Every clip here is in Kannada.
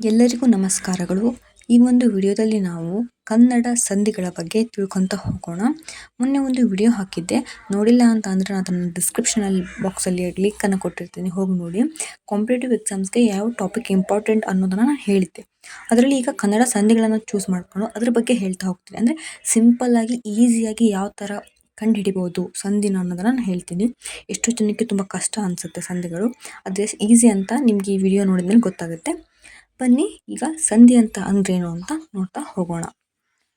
ಎಲ್ಲರಿಗೂ ನಮಸ್ಕಾರಗಳು. ಈ ಒಂದು ವಿಡಿಯೋದಲ್ಲಿ ನಾವು ಕನ್ನಡ ಸಂಧಿಗಳ ಬಗ್ಗೆ ತಿಳ್ಕೊಂತ ಹೋಗೋಣ. ಮೊನ್ನೆ ಒಂದು ವಿಡಿಯೋ ಹಾಕಿದ್ದೆ, ನೋಡಿಲ್ಲ ಅಂತ ಅಂದರೆ ನಾನು ಅದನ್ನು ಡಿಸ್ಕ್ರಿಪ್ಷನಲ್ಲಿ ಬಾಕ್ಸಲ್ಲಿ ಲಿಂಕನ್ನು ಕೊಟ್ಟಿರ್ತೀನಿ, ಹೋಗಿ ನೋಡಿ. ಕಾಂಪಿಟೇಟಿವ್ ಎಕ್ಸಾಮ್ಸ್ಗೆ ಯಾವ ಟಾಪಿಕ್ ಇಂಪಾರ್ಟೆಂಟ್ ಅನ್ನೋದನ್ನು ನಾನು ಹೇಳಿದ್ದೆ. ಅದರಲ್ಲಿ ಈಗ ಕನ್ನಡ ಸಂಧಿಗಳನ್ನು ಚೂಸ್ ಮಾಡಿಕೊಂಡು ಅದ್ರ ಬಗ್ಗೆ ಹೇಳ್ತಾ ಹೋಗ್ತೀನಿ. ಅಂದರೆ ಸಿಂಪಲ್ಲಾಗಿ ಈಸಿಯಾಗಿ ಯಾವ ಥರ ಕಂಡುಹಿಡಿಬೋದು ಸಂಧಿನ ಅನ್ನೋದನ್ನು ನಾನು ಹೇಳ್ತೀನಿ. ಎಷ್ಟು ಜನಕ್ಕೆ ತುಂಬ ಕಷ್ಟ ಅನಿಸುತ್ತೆ ಸಂಧಿಗಳು, ಅದೇ ಈಸಿ ಅಂತ ನಿಮಗೆ ಈ ವಿಡಿಯೋ ನೋಡಿದ್ಮೇಲೆ ಗೊತ್ತಾಗುತ್ತೆ. ಬನ್ನಿ ಈಗ ಸಂಧಿ ಅಂತ ಅಂದ್ರೇನು ಅಂತ ನೋಡ್ತಾ ಹೋಗೋಣ.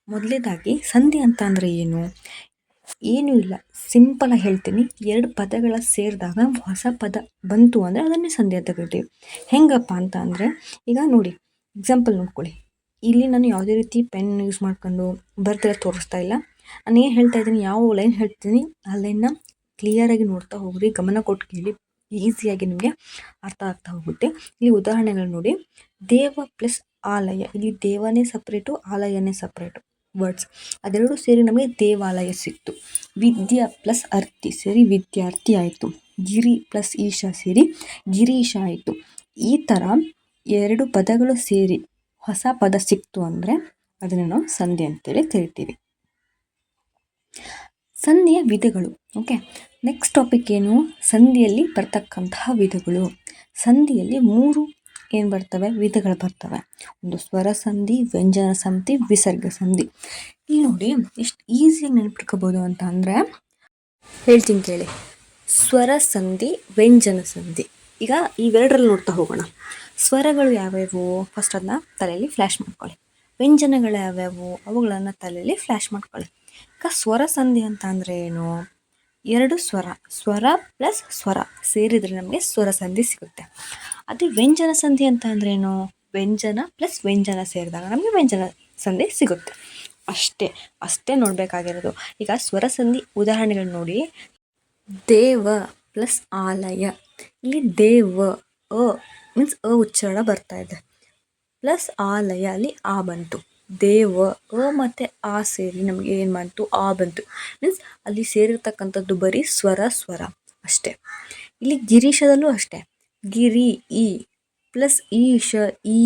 ಮೊದಲೇದಾಗಿ ಸಂಧಿ ಅಂತ ಅಂದರೆ ಏನೂ ಇಲ್ಲ, ಸಿಂಪಲಾಗಿ ಹೇಳ್ತೀನಿ. ಎರಡು ಪದಗಳ ಸೇರಿದಾಗ ಹೊಸ ಪದ ಬಂತು ಅಂದರೆ ಅದನ್ನೇ ಸಂಧಿ ಅಂತ ಕರಿತೀವಿ. ಹೆಂಗಪ್ಪ ಅಂತ ಅಂದರೆ, ಈಗ ನೋಡಿ ಎಕ್ಸಾಂಪಲ್ ನೋಡ್ಕೊಳ್ಳಿ. ಇಲ್ಲಿ ನಾನು ಯಾವುದೇ ರೀತಿ ಪೆನ್ ಯೂಸ್ ಮಾಡ್ಕೊಂಡು ಬರ್ತಿರೋ ತೋರಿಸ್ತಾ ಇಲ್ಲ. ನಾನು ಏನು ಹೇಳ್ತಾ ಇದ್ದೀನಿ, ಯಾವ ಲೈನ್ ಹೇಳ್ತೀನಿ ಆ ಲೈನ್ನ ಕ್ಲಿಯರಾಗಿ ನೋಡ್ತಾ ಹೋಗ್ರಿ, ಗಮನ ಕೊಟ್ಟು ಕೇಳಿ, ಈಸಿಯಾಗಿ ನಿಮಗೆ ಅರ್ಥ ಆಗ್ತಾ ಹೋಗುತ್ತೆ. ಇಲ್ಲಿ ಉದಾಹರಣೆಗಳು ನೋಡಿ. ದೇವ ಪ್ಲಸ್ ಆಲಯ, ಇಲ್ಲಿ ದೇವನೇ ಸಪ್ರೇಟು, ಆಲಯನೇ ಸಪ್ರೇಟು ವರ್ಡ್ಸ್, ಅದೆರಡು ಸೇರಿ ನಮಗೆ ದೇವಾಲಯ ಸಿಕ್ತು. ವಿದ್ಯಾ ಪ್ಲಸ್ ಅರ್ಥಿ ಸೇರಿ ವಿದ್ಯಾರ್ಥಿ ಆಯಿತು. ಗಿರಿ ಪ್ಲಸ್ ಈಶಾ ಸೇರಿ ಗಿರೀಶ ಆಯಿತು. ಈ ಥರ ಎರಡು ಪದಗಳು ಸೇರಿ ಹೊಸ ಪದ ಸಿಕ್ತು ಅಂದರೆ ಅದನ್ನು ನಾವು ಸಂಧಿ ಅಂತೇಳಿ ಕರಿತೀವಿ. ಸಂಧಿಯ ವಿಧಗಳು. ಓಕೆ, ನೆಕ್ಸ್ಟ್ ಟಾಪಿಕ್ ಏನು, ಸಂಧಿಯಲ್ಲಿ ಬರ್ತಕ್ಕಂತಹ ವಿಧಗಳು. ಸಂಧಿಯಲ್ಲಿ 3 ಏನು ಬರ್ತವೆ, ವಿಧಗಳು ಬರ್ತವೆ. ಒಂದು ಸ್ವರ ಸಂಧಿ, ವ್ಯಂಜನ ಸಂಧಿ, ವಿಸರ್ಗ ಸಂಧಿ. ಇಲ್ಲಿ ನೋಡಿ ಎಷ್ಟು ಈಸಿಯಾಗಿ ನೆನಪಿಟ್ಕೋಬೋದು ಅಂತ ಅಂದರೆ ಹೇಳ್ತೀನಿ ಕೇಳಿ. ಸ್ವರ ಸಂಧಿ, ವ್ಯಂಜನ ಸಂಧಿ. ಈಗ ಇವೆರಡರಲ್ಲಿ ನೋಡ್ತಾ ಹೋಗೋಣ. ಸ್ವರಗಳು ಯಾವ್ಯಾವು, ಫಸ್ಟ್ ಅದನ್ನ ತಲೆಯಲ್ಲಿ ಫ್ಲ್ಯಾಶ್ ಮಾಡ್ಕೊಳ್ಳಿ. ವ್ಯಂಜನಗಳು ಯಾವ್ಯಾವು, ಅವುಗಳನ್ನು ತಲೆಯಲ್ಲಿ ಫ್ಲ್ಯಾಶ್ ಮಾಡ್ಕೊಳ್ಳಿ. ಈಗ ಸ್ವರ ಸಂಧಿ ಅಂತ ಅಂದರೆ ಏನು, ಎರಡು ಸ್ವರ ಪ್ಲಸ್ ಸ್ವರ ಸೇರಿದರೆ ನಮಗೆ ಸ್ವರ ಸಂಧಿ ಸಿಗುತ್ತೆ. ಅದೇ ವ್ಯಂಜನ ಸಂಧಿ ಅಂತ ಅಂದ್ರೇನು, ವ್ಯಂಜನ ಪ್ಲಸ್ ವ್ಯಂಜನ ಸೇರಿದಾಗ ನಮಗೆ ವ್ಯಂಜನ ಸಂಧಿ ಸಿಗುತ್ತೆ. ಅಷ್ಟೇ ನೋಡಬೇಕಾಗಿರೋದು. ಈಗ ಸ್ವರ ಸಂಧಿ ಉದಾಹರಣೆಗಳು ನೋಡಿ. ದೇವ ಪ್ಲಸ್ ಆಲಯ, ಇಲ್ಲಿ ದೇವ ಮೀನ್ಸ್ ಉಚ್ಚಾರ ಬರ್ತಾ ಇದೆ, ಪ್ಲಸ್ ಆಲಯ ಅಲ್ಲಿ ಆ ಬಂತು. ದೇವ ಮತ್ತು ಆ ಸೇರಿ ನಮಗೆ ಏನು ಬಂತು, ಆ ಬಂತು. ಮೀನ್ಸ್ ಅಲ್ಲಿ ಸೇರಿರ್ತಕ್ಕಂಥದ್ದು ಬರೀ ಸ್ವರ ಅಷ್ಟೇ. ಇಲ್ಲಿ ಗಿರೀಶದಲ್ಲೂ ಅಷ್ಟೇ, ಗಿರಿ ಈ ಪ್ಲಸ್ ಈಶ ಈ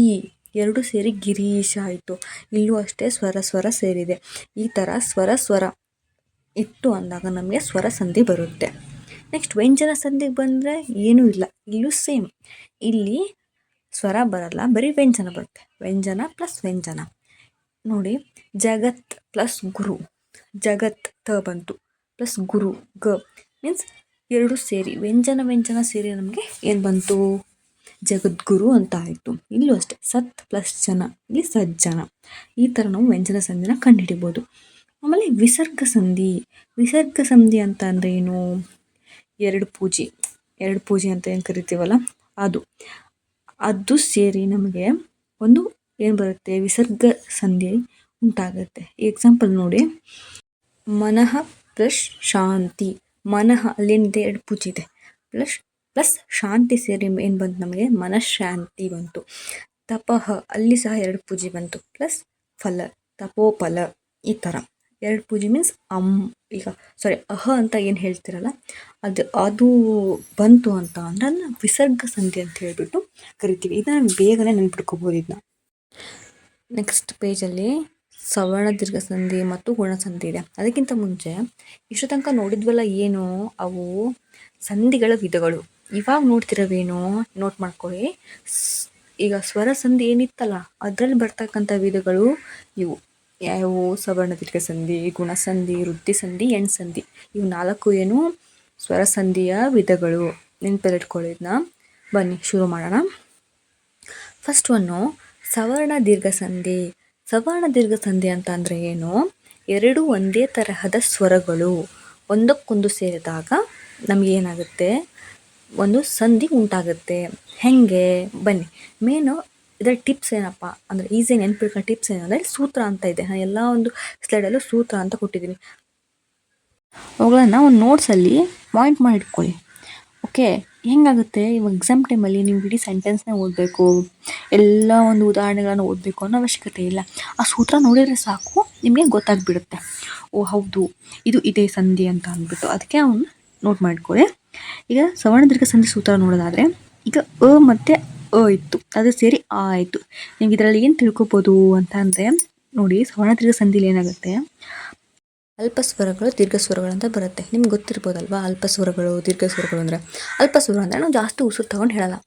ಎರಡು ಸೇರಿ ಗಿರೀಶ ಆಯಿತು. ಇಲ್ಲೂ ಅಷ್ಟೇ ಸ್ವರ ಸೇರಿದೆ. ಈ ಥರ ಸ್ವರ ಇತ್ತು ಅಂದಾಗ ನಮಗೆ ಸ್ವರ ಸಂಧಿ ಬರುತ್ತೆ. ನೆಕ್ಸ್ಟ್ ವ್ಯಂಜನ ಸಂಧಿಗೆ ಬಂದರೆ ಏನೂ ಇಲ್ಲ, ಇಲ್ಲೂ ಸೇಮ್. ಇಲ್ಲಿ ಸ್ವರ ಬರಲ್ಲ, ಬರೀ ವ್ಯಂಜನ ಬರುತ್ತೆ. ವ್ಯಂಜನ ಪ್ಲಸ್ ವ್ಯಂಜನ ನೋಡಿ. ಜಗತ್ ಪ್ಲಸ್ ಗುರು, ಜಗತ್ ತ ಬಂತು, ಪ್ಲಸ್ ಗುರು ಗ, ಮೀನ್ಸ್ ಎರಡು ಸೇರಿ ವ್ಯಂಜನ ಸೇರಿ ನಮಗೆ ಏನು ಬಂತು, ಜಗದ್ಗುರು ಅಂತ ಆಯಿತು. ಇಲ್ಲೂ ಅಷ್ಟೇ ಸತ್ ಪ್ಲಸ್ ಜನ, ಇಲ್ಲಿ ಸಜ್ಜನ. ಈ ಥರ ನಾವು ವ್ಯಂಜನ ಸಂಧಿನ ಕಂಡುಹಿಡಿಬೋದು. ಆಮೇಲೆ ವಿಸರ್ಗ ಸಂಧಿ ಅಂತ ಅಂದರೆ ಏನು, ಎರಡು ಪೂಜೆ ಅಂತ ಏನು ಕರಿತೀವಲ್ಲ ಅದು ಸೇರಿ ನಮಗೆ ಒಂದು ಏನು ಬರುತ್ತೆ, ವಿಸರ್ಗ ಸಂಧಿ ಉಂಟಾಗುತ್ತೆ. ಎಕ್ಸಾಂಪಲ್ ನೋಡಿ. ಮನಃ ಪ್ಲಸ್ ಶಾಂತಿ, ಮನಃ ಅಲ್ಲೇನಿದೆ, ಎರಡು ಪೂಜೆ ಇದೆ, ಪ್ಲಸ್ ಶಾಂತಿ ಸೇರಿ ಏನು ಬಂತು ನಮಗೆ, ಮನಃಶಾಂತಿ ಬಂತು. ತಪಃ ಅಲ್ಲಿ ಸಹ ಎರಡು ಪೂಜೆ ಬಂತು, ಪ್ಲಸ್ ಫಲ, ತಪೋಫಲ. ಈ ಥರ ಎರಡು ಪೂಜೆ ಮೀನ್ಸ್ ಈಗ ಅಹ ಅಂತ ಏನು ಹೇಳ್ತಿರಲ್ಲ ಅದು ಬಂತು ಅಂತ ಅಂದರೆ ಅದನ್ನ ವಿಸರ್ಗ ಸಂಧಿ ಅಂತ ಹೇಳ್ಬಿಟ್ಟು ಕರಿತೀವಿ. ಇದನ್ನು ಬೇಗನೆ ನೆನ್ಪಿಟ್ಕೋಬೋದು ಇದನ್ನ. ನೆಕ್ಸ್ಟ್ ಪೇಜಲ್ಲಿ ಸವರ್ಣ ದೀರ್ಘ ಸಂಧಿ ಮತ್ತು ಗುಣಸಂಧಿ ಇದೆ. ಅದಕ್ಕಿಂತ ಮುಂಚೆ ಇಷ್ಟು ತನಕ ನೋಡಿದ್ವಲ್ಲ ಏನು, ಅವು ಸಂಧಿಗಳ ವಿಧಗಳು. ಇವಾಗ ನೋಡ್ತಿರೋವೇನು ನೋಟ್ ಮಾಡ್ಕೊಳ್ಳಿ. ಈಗ ಸ್ವರ ಸಂಧಿ ಏನಿತ್ತಲ್ಲ ಅದರಲ್ಲಿ ಬರ್ತಕ್ಕಂಥ ವಿಧಗಳು ಇವು ಯಾವುವು, ಸವರ್ಣ ದೀರ್ಘ ಸಂಧಿ, ಗುಣಸಂಧಿ, ವೃದ್ಧಿ ಸಂಧಿ, ಎಣ್ ಸಂಧಿ. ಇವು 4 ಏನು ಸ್ವರ ಸಂಧಿಯ ವಿಧಗಳು. ನೆನಪಲ್ಲಿಟ್ಕೊಳ್ಳೋದನ್ನ. ಬನ್ನಿ ಶುರು ಮಾಡೋಣ. ಫಸ್ಟ್ ಒನ್ನು ಸವರ್ಣ ದೀರ್ಘ ಸಂಧಿ. ಸವರ್ಣ ದೀರ್ಘ ಸಂಧಿ ಅಂತ ಅಂದರೆ ಏನು, ಎರಡು ಒಂದೇ ತರಹದ ಸ್ವರಗಳು ಒಂದಕ್ಕೊಂದು ಸೇರಿದಾಗ ನಮಗೇನಾಗುತ್ತೆ, ಒಂದು ಸಂಧಿ ಉಂಟಾಗುತ್ತೆ. ಹೇಗೆ ಬನ್ನಿ. ಮೇನು ಇದರ ಟಿಪ್ಸ್ ಏನಪ್ಪ ಅಂದರೆ, ಈಸಿಯಾಗಿ ನೆನ್ಪಿಟ್ಕೊಳ್ಳೋ ಟಿಪ್ಸ್ ಏನಂದರೆ ಸೂತ್ರ ಅಂತ ಇದೆ. ನಾನು ಎಲ್ಲ ಒಂದು ಸ್ಲೈಡಲ್ಲೂ ಸೂತ್ರ ಅಂತ ಕೊಟ್ಟಿದ್ದೀನಿ. ಅವುಗಳನ್ನು ಒಂದು ನೋಟ್ಸಲ್ಲಿ ಪಾಯಿಂಟ್ ಮಾಡಿ ಇಟ್ಕೊಳ್ಳಿ. ಓಕೆ, ಹೆಂಗಾಗುತ್ತೆ, ಇವಾಗ ಎಕ್ಸಾಮ್ ಟೈಮಲ್ಲಿ ನೀವು ಇಡೀ ಸೆಂಟೆನ್ಸ್ನೇ ಓದಬೇಕು, ಎಲ್ಲ ಒಂದು ಉದಾಹರಣೆಗಳನ್ನು ಓದಬೇಕು ಅನ್ನೋ ಅವಶ್ಯಕತೆ ಇಲ್ಲ. ಆ ಸೂತ್ರ ನೋಡಿದರೆ ಸಾಕು, ನಿಮಗೆ ಗೊತ್ತಾಗ್ಬಿಡುತ್ತೆ. ಓ ಹೌದು, ಇದು ಇದೇ ಸಂಧಿ ಅಂತ ಅಂದ್ಬಿಟ್ಟು. ಅದಕ್ಕೆ ಅವನು ನೋಟ್ ಮಾಡಿಕೊಳ್ಳಿ. ಈಗ ಸವರ್ಣ ದೀರ್ಘ ಸಂಧಿ ಸೂತ್ರ ನೋಡೋದಾದರೆ, ಈಗ ಮತ್ತು ಇತ್ತು, ಅದು ಸೇರಿ ಆ ಆಯಿತು. ನಿಮ್ಗೆ ಇದರಲ್ಲಿ ಏನು ತಿಳ್ಕೊಬೋದು ಅಂತ ಅಂದರೆ ನೋಡಿ, ಸ್ವರ್ಣ ದೀರ್ಘ ಸಂಧಿಲಿ ಏನಾಗುತ್ತೆ, ಅಲ್ಪ ಸ್ವರಗಳು ದೀರ್ಘ ಸ್ವರಗಳು ಅಂತ ಬರುತ್ತೆ. ನಿಮ್ಗೆ ಗೊತ್ತಿರ್ಬೋದಲ್ವಾ ಅಲ್ಪ ಸ್ವರಗಳು ದೀರ್ಘ ಸ್ವರಗಳು ಅಂದರೆ. ಅಲ್ಪ ಸ್ವರ ಅಂದರೆ ನಾವು ಜಾಸ್ತಿ ಉಸಿರು ತಗೊಂಡು ಹೇಳಲ್ಲ.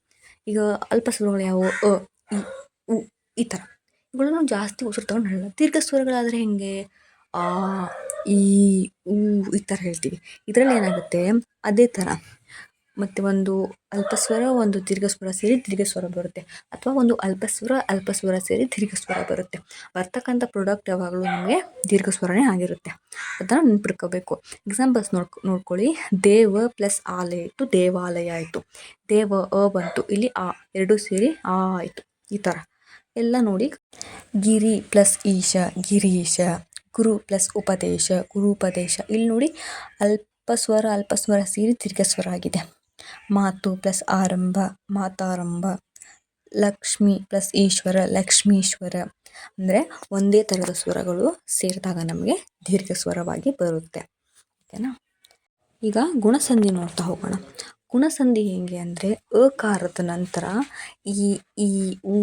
ಈಗ ಅಲ್ಪ ಸ್ವರಗಳು ಯಾವುವು, ಇ ಉ ಈ ಥರ, ಇವುಗಳು ನಾವು ಜಾಸ್ತಿ ಉಸಿರು ತಗೊಂಡು ಹೇಳಲ್ಲ. ದೀರ್ಘ ಸ್ವರಗಳಾದರೆ ಹೆಂಗೆ, ಆ ಈ ಊ ಈ ಥರ ಹೇಳ್ತೀವಿ. ಇದರಲ್ಲಿ ಏನಾಗುತ್ತೆ ಅದೇ ಥರ. ಮತ್ತು ಒಂದು ಅಲ್ಪ ಸ್ವರ ಒಂದು ದೀರ್ಘ ಸ್ವರ ಸೇರಿ ದೀರ್ಘ ಸ್ವರ ಬರುತ್ತೆ, ಅಥವಾ ಒಂದು ಅಲ್ಪ ಸ್ವರ ಸೇರಿ ದೀರ್ಘ ಸ್ವರ ಬರುತ್ತೆ. ಬರ್ತಕ್ಕಂಥ ಪ್ರಾಡಕ್ಟ್ ಯಾವಾಗಲೂ ನಮಗೆ ದೀರ್ಘ ಸ್ವರನೇ ಆಗಿರುತ್ತೆ, ಅದನ್ನು ನೆನ್ಪಿಟ್ಕೋಬೇಕು. ಎಕ್ಸಾಂಪಲ್ಸ್ ನೋಡ್ಕೊಳ್ಳಿ. ದೇವ ಪ್ಲಸ್ ಆಲಯ ಇತ್ತು, ದೇವಾಲಯ ಆಯಿತು. ದೇವ ಬಂತು, ಇಲ್ಲಿ ಆ ಎರಡು ಸೇರಿ ಆ ಆಯಿತು. ಈ ಥರ ಎಲ್ಲ ನೋಡಿ. ಗಿರಿ ಪ್ಲಸ್ ಈಶ, ಗಿರೀಶ. ಗುರು ಪ್ಲಸ್ ಉಪದೇಶ, ಗುರುಪದೇಶ. ಇಲ್ಲಿ ನೋಡಿ ಅಲ್ಪ ಸ್ವರ ಸೇರಿ ದೀರ್ಘ ಸ್ವರ ಆಗಿದೆ. ಮಾತು ಪ್ಲಸ್ ಆರಂಭ, ಮಾತಾರಂಭ. ಲಕ್ಷ್ಮಿ ಪ್ಲಸ್ ಈಶ್ವರ, ಲಕ್ಷ್ಮೀಶ್ವರ. ಅಂದರೆ ಒಂದೇ ಥರದ ಸ್ವರಗಳು ಸೇರಿದಾಗ ನಮಗೆ ದೀರ್ಘ ಸ್ವರವಾಗಿ ಬರುತ್ತೆ. ಓಕೆನಾ. ಈಗ ಗುಣಸಂಧಿ ನೋಡ್ತಾ ಹೋಗೋಣ. ಗುಣಸಂಧಿ ಹೇಗೆ ಅಂದರೆ ಅಕಾರದ ನಂತರ ಈ ಉ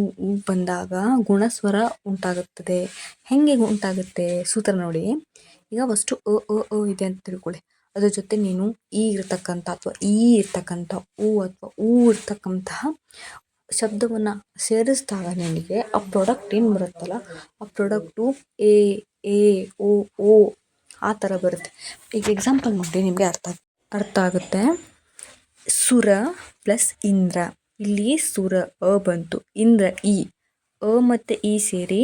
ಬಂದಾಗ ಗುಣಸ್ವರ ಉಂಟಾಗುತ್ತದೆ. ಹೇಗೆ ಉಂಟಾಗುತ್ತೆ ಸೂತ್ರ ನೋಡಿ. ಈಗ ಫಸ್ಟು ಅ ಇದೆ ಅಂತ ತಿಳ್ಕೊಳ್ಳಿ. ಅದ್ರ ಜೊತೆ ನೀನು ಈ ಇರ್ತಕ್ಕಂಥ ಅಥವಾ ಈ ಇರ್ತಕ್ಕಂಥ ಉ ಅಥವಾ ಊ ಇರ್ತಕ್ಕಂತಹ ಶಬ್ದವನ್ನು ಸೇರಿಸಿದಾಗ ನಿನಗೆ ಆ ಪ್ರಾಡಕ್ಟ್ ಏನು ಬರುತ್ತಲ್ಲ, ಆ ಪ್ರಾಡಕ್ಟು ಎ ಓ ಆ ಥರ ಬರುತ್ತೆ. ಈಗ ಎಕ್ಸಾಂಪಲ್ ನೋಡಿ, ನಿಮಗೆ ಅರ್ಥ ಆಗುತ್ತೆ. ಸುರ ಪ್ಲಸ್ ಇಂದ್ರ. ಇಲ್ಲಿ ಸುರ ಅ ಬಂತು, ಇಂದ್ರ ಇ. ಅ ಮತ್ತು ಇ ಸೇರಿ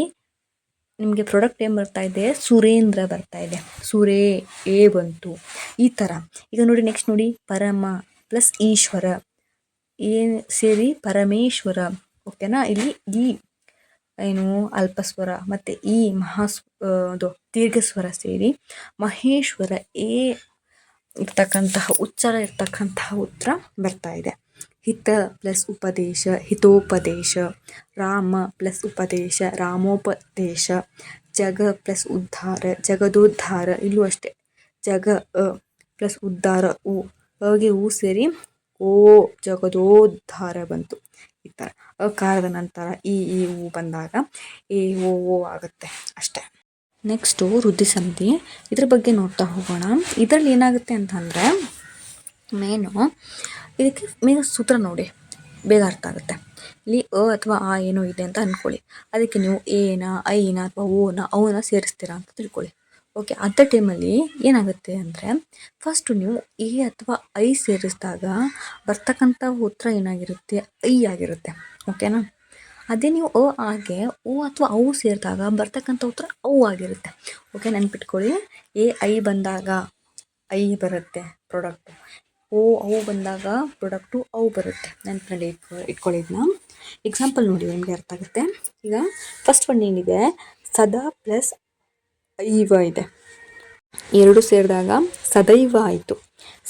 ನಿಮಗೆ ಪ್ರಾಡಕ್ಟ್ ಏನು ಬರ್ತಾ ಇದೆ, ಸುರೇಂದ್ರ ಬರ್ತಾ ಇದೆ. ಸುರೇ ಎ ಬಂತು. ಈ ಥರ. ಈಗ ನೋಡಿ ನೆಕ್ಸ್ಟ್ ನೋಡಿ, ಪರಮ ಪ್ಲಸ್ ಈಶ್ವರ ಏನು ಸೇರಿ ಪರಮೇಶ್ವರ. ಓಕೆನಾ. ಇಲ್ಲಿ ಈ ಏನು ಅಲ್ಪಸ್ವರ ಮತ್ತು ಈ ಅದು ದೀರ್ಘ ಸ್ವರ ಸೇರಿ ಮಹೇಶ್ವರ ಎ ಇರ್ತಕ್ಕಂತಹ ಉಚ್ಚಾರ ಇರ್ತಕ್ಕಂತಹ ಉತ್ತರ ಬರ್ತಾ ಇದೆ. ಹಿತ ಪ್ಲಸ್ ಉಪದೇಶ, ಹಿತೋಪದೇಶ. ರಾಮ ಪ್ಲಸ್ ಉಪದೇಶ, ರಾಮೋಪದೇಶ. ಜಗ ಪ್ಲಸ್ ಉದ್ಧಾರ, ಜಗದೋದ್ಧಾರ. ಇಲ್ಲೂ ಅಷ್ಟೇ, ಜಗ ಪ್ಲಸ್ ಉದ್ಧಾರ ಉ, ಅಗೆ ಉ ಸೇರಿ ಓ ಜಗದೋದ್ಧಾರ ಬಂತು. ಈ ಥರ ಅಕಾರದ ನಂತರ ಈ ಉ ಬಂದಾಗ ಎ ಓ ಆಗುತ್ತೆ ಅಷ್ಟೇ. ನೆಕ್ಸ್ಟು ವೃದ್ಧಿಸಂಧಿ. ಇದ್ರ ಬಗ್ಗೆ ನೋಡ್ತಾ ಹೋಗೋಣ. ಇದರಲ್ಲಿ ಏನಾಗುತ್ತೆ ಅಂತಂದರೆ ಮೇನು ಇದಕ್ಕೆ ಮೇನು ಸೂತ್ರ ನೋಡಿ, ಬೇಗ ಅರ್ಥ ಆಗುತ್ತೆ. ಇಲ್ಲಿ ಅ ಅಥವಾ ಆ ಏನೋ ಇದೆ ಅಂತ ಅಂದ್ಕೊಳ್ಳಿ. ಅದಕ್ಕೆ ನೀವು ಎನ ಐನ ಅಥವಾ ಓನ ಅವನ ಸೇರಿಸ್ತೀರಾ ಅಂತ ತಿಳ್ಕೊಳ್ಳಿ. ಓಕೆ. ಅಂಥ ಟೈಮಲ್ಲಿ ಏನಾಗುತ್ತೆ ಅಂದರೆ ಫಸ್ಟು ನೀವು ಎ ಅಥವಾ ಐ ಸೇರಿಸಿದಾಗ ಬರ್ತಕ್ಕಂಥ ಉತ್ತರ ಏನಾಗಿರುತ್ತೆ, ಐ ಆಗಿರುತ್ತೆ. ಓಕೆನಾ. ಅದೇ ನೀವು ಹಾಗೆ ಓ ಅಥವಾ ಅವು ಸೇರಿದಾಗ ಬರ್ತಕ್ಕಂಥ ಉತ್ತರ ಅವು ಆಗಿರುತ್ತೆ. ಓಕೆ, ನೆನ್ಪಿಟ್ಕೊಳ್ಳಿ. ಎ ಐ ಬಂದಾಗ ಐ ಬರುತ್ತೆ ಪ್ರಾಡಕ್ಟು. ಅವು ಬಂದಾಗ ಪ್ರಾಡಕ್ಟು ಅವು ಬರುತ್ತೆ. ನೆನಪಿನಲ್ಲಿ ಇಟ್ಕೊಳ್ಳಿದ್ನ. ಎಕ್ಸಾಂಪಲ್ ನೋಡಿ, ನಿಮಗೆ ಅರ್ಥ ಆಗುತ್ತೆ. ಈಗ ಫಸ್ಟ್ ಒನ್ ಏನಿದೆ, ಸದಾ ಪ್ಲಸ್ ಐವ ಇದೆ. ಎರಡು ಸೇರಿದಾಗ ಸದೈವ ಆಯಿತು.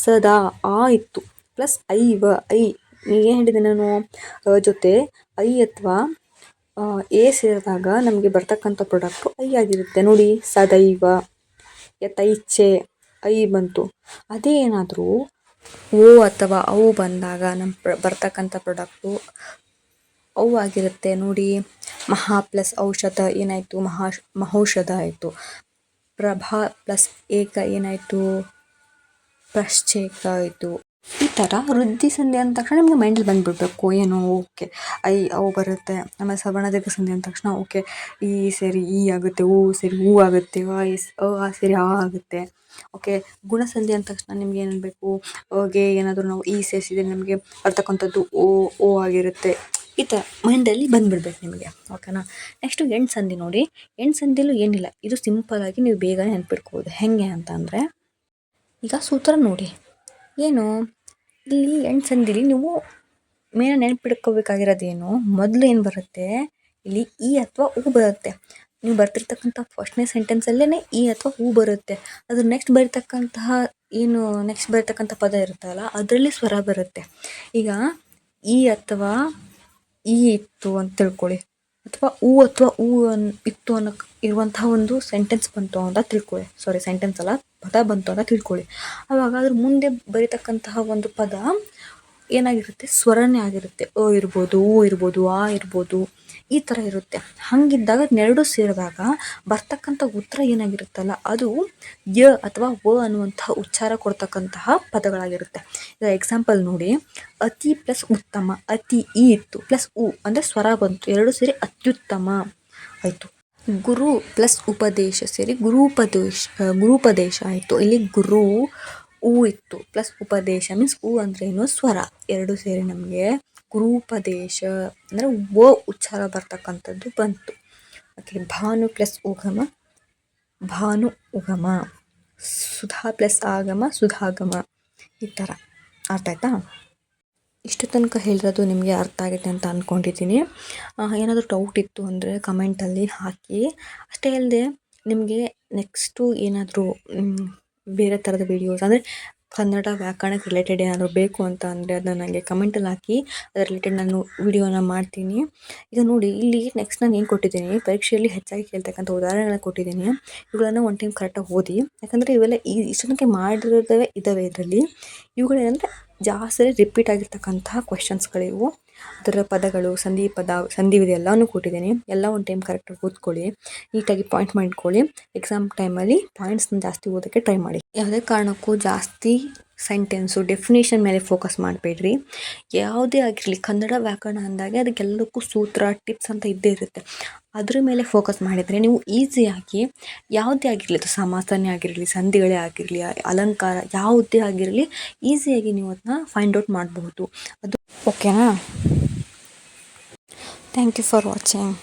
ಸದಾ ಆ ಇತ್ತು ಪ್ಲಸ್ ಐವ ಐ. ಏನು ಹೇಳಿದೆ ನಾನು, ಜೊತೆ ಐ ಅಥವಾ ಎ ಸೇರಿದಾಗ ನಮಗೆ ಬರ್ತಕ್ಕಂಥ ಪ್ರಾಡಕ್ಟು ಐ ಆಗಿರುತ್ತೆ. ನೋಡಿ, ಸದೈವ ಯಥೈಚ್ಛೆ ಐ ಬಂತು. ಅದೇ ಏನಾದರೂ ಓ ಅಥವಾ ಅವು ಬಂದಾಗ ನಮ್ಮ ಬರ್ತಕ್ಕಂಥ ಪ್ರಾಡಕ್ಟು ಅವು ಆಗಿರುತ್ತೆ. ನೋಡಿ, ಮಹಾ ಪ್ಲಸ್ ಔಷಧ ಏನಾಯಿತು, ಮಹೌಷಧ ಆಯಿತು. ಪ್ರಭಾ ಪ್ಲಸ್ ಏಕ ಏನಾಯಿತು, ಪ್ರಶ್ಚೇಕ ಆಯಿತು. ಈ ಥರ ವೃದ್ಧಿ ಸಂಧಿ ಅಂದ ತಕ್ಷಣ ನಿಮಗೆ ಮೈಂಡಲ್ಲಿ ಬಂದುಬಿಡ್ಬೇಕು ಏನು, ಓಕೆ ಐ ಅವು ಬರುತ್ತೆ. ಆಮೇಲೆ ಸವರ್ಣ ದೀರ್ಘ ಸಂಧಿ ಅಂದ ತಕ್ಷಣ ಓಕೆ ಈ ಸೇರಿ ಈ ಆಗುತ್ತೆ, ಓ ಸೇರಿ ಹೂ ಆಗುತ್ತೆ, ಆ ಸೇರಿ ಆ ಆಗುತ್ತೆ. ಓಕೆ. ಗುಣಸಂಧಿ ಅಂದ ತಕ್ಷಣ ನಿಮ್ಗೆ ಏನು ಅನ್ಬೇಕು, ಗೆ ಏನಾದರೂ ನಾವು ಈ ಸೇರಿಸಿದ್ರೆ ನಮಗೆ ಬರ್ತಕ್ಕಂಥದ್ದು ಓ ಆಗಿರುತ್ತೆ. ಈ ಥರ ಮೈಂಡಲ್ಲಿ ಬಂದುಬಿಡ್ಬೇಕು ನಿಮಗೆ. ಓಕೆನಾ. ನೆಕ್ಸ್ಟು ಎಂಟು ಸಂಧಿ ನೋಡಿ. ಎಂಟು ಸಂಧಿಯಲ್ಲೂ ಏನಿಲ್ಲ, ಇದು ಸಿಂಪಲ್ಲಾಗಿ ನೀವು ಬೇಗನೆ ನೆನ್ಪಿಟ್ಕೋಬೋದು. ಹೇಗೆ ಅಂತ ಅಂದರೆ, ಈಗ ಸೂತ್ರ ನೋಡಿ. ಏನು ಇಲ್ಲಿ ಎಂಟು ಸಂಧಿಲಿ ನೀವು ಮೇನ ನೆನ್ಪಿಟ್ಕೋಬೇಕಾಗಿರೋದೇನು, ಮೊದಲು ಏನು ಬರುತ್ತೆ, ಇಲ್ಲಿ ಈ ಅಥವಾ ಹೂ ಬರುತ್ತೆ. ನೀವು ಬರ್ತಿರ್ತಕ್ಕಂಥ ಫಸ್ಟ್ನೇ ಸೆಂಟೆನ್ಸಲ್ಲೇ ಈ ಅಥವಾ ಹೂ ಬರುತ್ತೆ. ಅದು ನೆಕ್ಸ್ಟ್ ಬರ್ತಕ್ಕಂಥ ಪದ ಇರುತ್ತಲ್ಲ, ಅದರಲ್ಲಿ ಸ್ವರ ಬರುತ್ತೆ. ಈಗ ಈ ಅಥವಾ ಈ ಇತ್ತು ಅಂತ ತಿಳ್ಕೊಳ್ಳಿ, ಅಥವಾ ಅಥವಾ ಇತ್ತು ಇರುವಂತಹ ಒಂದು ಸೆಂಟೆನ್ಸ್ ಬಂತು ಅಂತ ತಿಳ್ಕೊಳ್ಳಿ. ಸೆಂಟೆನ್ಸ್ ಅಲ್ಲ, ಪದ ಬಂತು ಅಂತ ತಿಳ್ಕೊಳ್ಳಿ. ಆವಾಗ ಅದ್ರ ಮುಂದೆ ಬರೀತಕ್ಕಂತಹ ಒಂದು ಪದ ಏನಾಗಿರುತ್ತೆ ಸ್ವರನೇ ಆಗಿರುತ್ತೆ. ಅ ಇರ್ಬೋದು, ಉ ಇರ್ಬೋದು, ಆ ಇರ್ಬೋದು, ಈ ಥರ ಇರುತ್ತೆ. ಹಾಗಿದ್ದಾಗ ಅದನ್ನೆರಡು ಸೇರಿದಾಗ ಬರ್ತಕ್ಕಂಥ ಉತ್ತರ ಏನಾಗಿರುತ್ತಲ್ಲ ಅದು ಯ ಅಥವಾ ವ ಅನ್ನುವಂತಹ ಉಚ್ಚಾರ ಕೊಡ್ತಕ್ಕಂತಹ ಪದಗಳಾಗಿರುತ್ತೆ. ಈಗ ಎಕ್ಸಾಂಪಲ್ ನೋಡಿ, ಅತಿ ಪ್ಲಸ್ ಉತ್ತಮ, ಅತಿ ಇ ಇತ್ತು ಪ್ಲಸ್ ಉ ಅಂದರೆ ಸ್ವರ ಬಂತು, ಎರಡು ಸೇರಿ ಅತ್ಯುತ್ತಮ ಆಯಿತು. ಗುರು ಪ್ಲಸ್ ಉಪದೇಶ ಸೇರಿ ಗುರೂಪದೇಶ ಆಯಿತು. ಇಲ್ಲಿ ಗುರು ಉ ಇತ್ತು ಪ್ಲಸ್ ಉಪದೇಶ ಮೀನ್ಸ್ ಉ ಅಂದರೆ ಏನು ಸ್ವರ, ಎರಡು ಸೇರಿ ನಮಗೆ ಗುರೂಪದೇಶ ಅಂದರೆ ವ ಉಚ್ಚಾರ ಬರ್ತಕ್ಕಂಥದ್ದು ಬಂತು. ಓಕೆ, ಭಾನು ಪ್ಲಸ್ ಉಗಮ ಭಾನು ಉಗಮ, ಸುಧಾ ಪ್ಲಸ್ ಆಗಮ ಸುಧಾಗಮ, ಈ ಥರ. ಅರ್ಥ ಆಯ್ತಾ? ಇಷ್ಟು ತನಕ ಹೇಳಿರೋದು ನಿಮಗೆ ಅರ್ಥ ಆಗಿದೆ ಅಂತ ಅಂದ್ಕೊಂಡಿದ್ದೀನಿ. ಏನಾದರೂ ಡೌಟ್ ಇತ್ತು ಅಂದರೆ ಕಮೆಂಟಲ್ಲಿ ಹಾಕಿ. ಅಷ್ಟೇ ಅಲ್ಲದೆ ನಿಮಗೆ ನೆಕ್ಸ್ಟು ಏನಾದರೂ ಬೇರೆ ಥರದ ವೀಡಿಯೋಸ್ ಅಂದರೆ ಕನ್ನಡ ವ್ಯಾಕರಣಕ್ಕೆ ರಿಲೇಟೆಡ್ ಏನಾದರೂ ಬೇಕು ಅಂತ ಅಂದರೆ ಅದನ್ನು ನನಗೆ ಕಮೆಂಟಲ್ಲಿ ಹಾಕಿ, ಅದರ ರಿಲೇಟೆಡ್ ನಾನು ವಿಡಿಯೋನ ಮಾಡ್ತೀನಿ. ಈಗ ನೋಡಿ, ಇಲ್ಲಿ ನೆಕ್ಸ್ಟ್ ನಾನು ಏನು ಕೊಟ್ಟಿದ್ದೀನಿ, ಪರೀಕ್ಷೆಯಲ್ಲಿ ಹೆಚ್ಚಾಗಿ ಕೇಳ್ತಕ್ಕಂಥ ಉದಾಹರಣೆಗಳನ್ನ ಕೊಟ್ಟಿದ್ದೀನಿ. ಇವುಗಳನ್ನು ಒಂದು ಟೈಮ್ ಕರೆಕ್ಟಾಗಿ ಓದಿ, ಯಾಕಂದರೆ ಇವೆಲ್ಲ ಇಷ್ಟು ತನಕ ಮಾಡಿರೋದವೇ ಇದ್ದಾವೆ ಇದರಲ್ಲಿ. ಇವುಗಳೇನಂದರೆ ಜಾಸ್ತಿ ರಿಪೀಟ್ ಆಗಿರ್ತಕ್ಕಂತಹ ಕ್ವೆಶನ್ಸ್ಗಳಿವು. ಅದರ ಪದಗಳು, ಸಂಧಿವಿದೆ ಎಲ್ಲವೂ ಕೊಟ್ಟಿದ್ದೀನಿ. ಎಲ್ಲ ಒಂದು ಟೈಮ್ ಕರೆಕ್ಟಾಗಿ ಓದ್ಕೊಳ್ಳಿ, ನೀಟಾಗಿ ಪಾಯಿಂಟ್ ಮಾಡಿಕೊಳ್ಳಿ. ಎಕ್ಸಾಮ್ ಟೈಮಲ್ಲಿ ಪಾಯಿಂಟ್ಸ್ನ ಜಾಸ್ತಿ ಓದೋಕ್ಕೆ ಟ್ರೈ ಮಾಡಿ. ಯಾವುದೇ ಕಾರಣಕ್ಕೂ ಜಾಸ್ತಿ ಸೆಂಟೆನ್ಸು ಡೆಫಿನೇಷನ್ ಮೇಲೆ ಫೋಕಸ್ ಮಾಡಬೇಡ್ರಿ. ಯಾವುದೇ ಆಗಿರಲಿ, ಕನ್ನಡ ವ್ಯಾಕರಣ ಅಂದಾಗೆ ಅದಕ್ಕೆಲ್ಲದಕ್ಕೂ ಸೂತ್ರ, ಟಿಪ್ಸ್ ಅಂತ ಇದ್ದೇ ಇರುತ್ತೆ. ಅದ್ರ ಮೇಲೆ ಫೋಕಸ್ ಮಾಡಿದರೆ ನೀವು ಈಸಿಯಾಗಿ ಯಾವುದೇ ಆಗಿರಲಿ, ಅದು ಸಮಾಸನೇ ಆಗಿರಲಿ, ಸಂಧಿಗಳೇ ಆಗಿರಲಿ, ಅಲಂಕಾರ ಯಾವುದೇ ಆಗಿರಲಿ, ಈಸಿಯಾಗಿ ನೀವು ಅದನ್ನ ಫೈಂಡ್ ಔಟ್ ಮಾಡಬಹುದು. ಅದು ಓಕೆನಾ? Thank you for watching.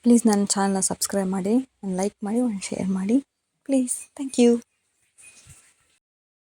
Please ನನ್ನ ಚಾನಲ್ನ ಸಬ್ಸ್ಕ್ರೈಬ್ ಮಾಡಿ, ಒಂದು ಲೈಕ್ ಮಾಡಿ, ಒಂದು ಶೇರ್ ಮಾಡಿ ಪ್ಲೀಸ್. Thank you.